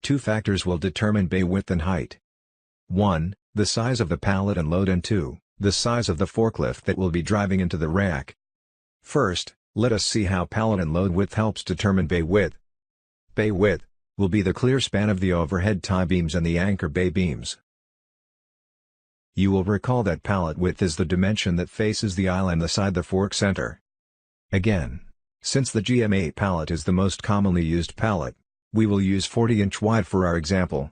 Two factors will determine bay width and height. 1. The size of the pallet and load, and 2. The size of the forklift that will be driving into the rack. First, let us see how pallet and load width helps determine bay width. Bay width will be the clear span of the overhead tie beams and the anchor bay beams. You will recall that pallet width is the dimension that faces the aisle and the side the fork center. Again, since the GM8 pallet is the most commonly used pallet, we will use 40-inch wide for our example.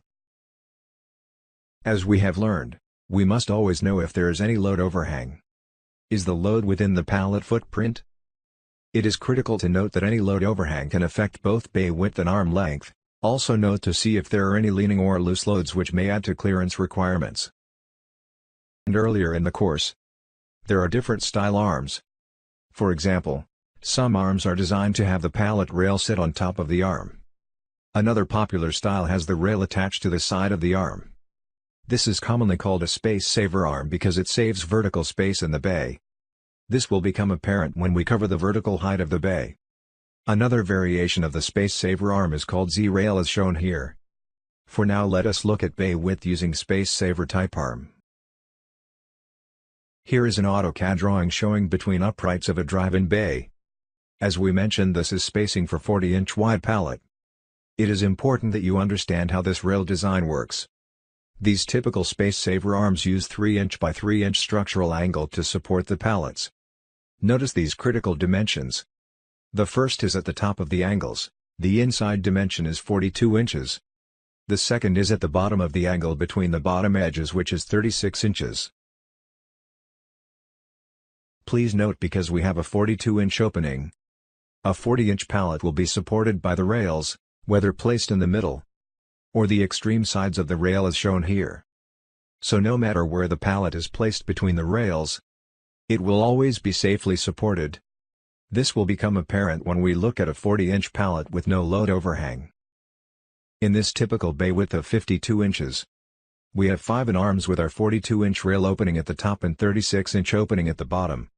As we have learned, we must always know if there is any load overhang. Is the load within the pallet footprint? It is critical to note that any load overhang can affect both bay width and arm length. Also note to see if there are any leaning or loose loads which may add to clearance requirements. And earlier in the course, there are different style arms. For example, some arms are designed to have the pallet rail sit on top of the arm. Another popular style has the rail attached to the side of the arm. This is commonly called a space saver arm because it saves vertical space in the bay. This will become apparent when we cover the vertical height of the bay. Another variation of the space saver arm is called Z-rail as shown here. For now let us look at bay width using space saver type arm. Here is an AutoCAD drawing showing between uprights of a drive-in bay. As we mentioned, this is spacing for 40-inch wide pallet. It is important that you understand how this rail design works. These typical space saver arms use 3-inch by 3-inch structural angle to support the pallets. Notice these critical dimensions. The first is at the top of the angles, the inside dimension is 42 inches. The second is at the bottom of the angle between the bottom edges, which is 36 inches. Please note, because we have a 42-inch opening, a 40-inch pallet will be supported by the rails, whether placed in the middle or the extreme sides of the rail as shown here. So no matter where the pallet is placed between the rails, it will always be safely supported. This will become apparent when we look at a 40-inch pallet with no load overhang. In this typical bay width of 52 inches, we have 5 arms with our 42-inch rail opening at the top and 36-inch opening at the bottom.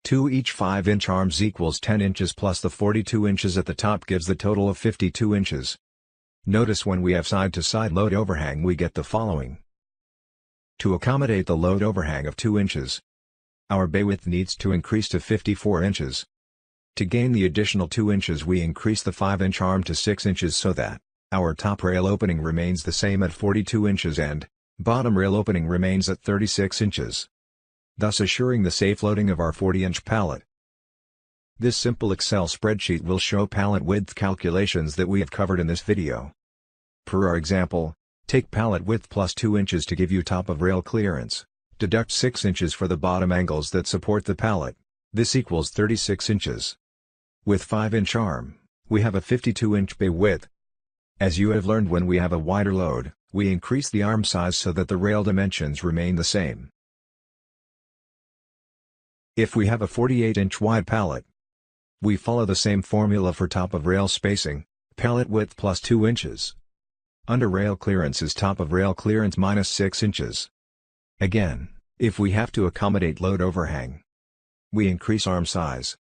2 each 5-inch arms equals 10 inches plus the 42 inches at the top gives the total of 52 inches. Notice when we have side-to-side load overhang we get the following. To accommodate the load overhang of 2 inches, our bay width needs to increase to 54 inches. To gain the additional 2 inches we increase the 5-inch arm to 6 inches so that our top rail opening remains the same at 42 inches and bottom rail opening remains at 36 inches. Thus assuring the safe loading of our 40-inch pallet. This simple Excel spreadsheet will show pallet width calculations that we have covered in this video. Per our example, take pallet width plus 2 inches to give you top of rail clearance, deduct 6 inches for the bottom angles that support the pallet, this equals 36 inches. With 5-inch arm, we have a 52-inch bay width. As you have learned, when we have a wider load, we increase the arm size so that the rail dimensions remain the same. If we have a 48-inch wide pallet, we follow the same formula for top of rail spacing, pallet width plus 2 inches. Under rail clearance is top of rail clearance minus 6 inches. Again, if we have to accommodate load overhang, we increase arm size.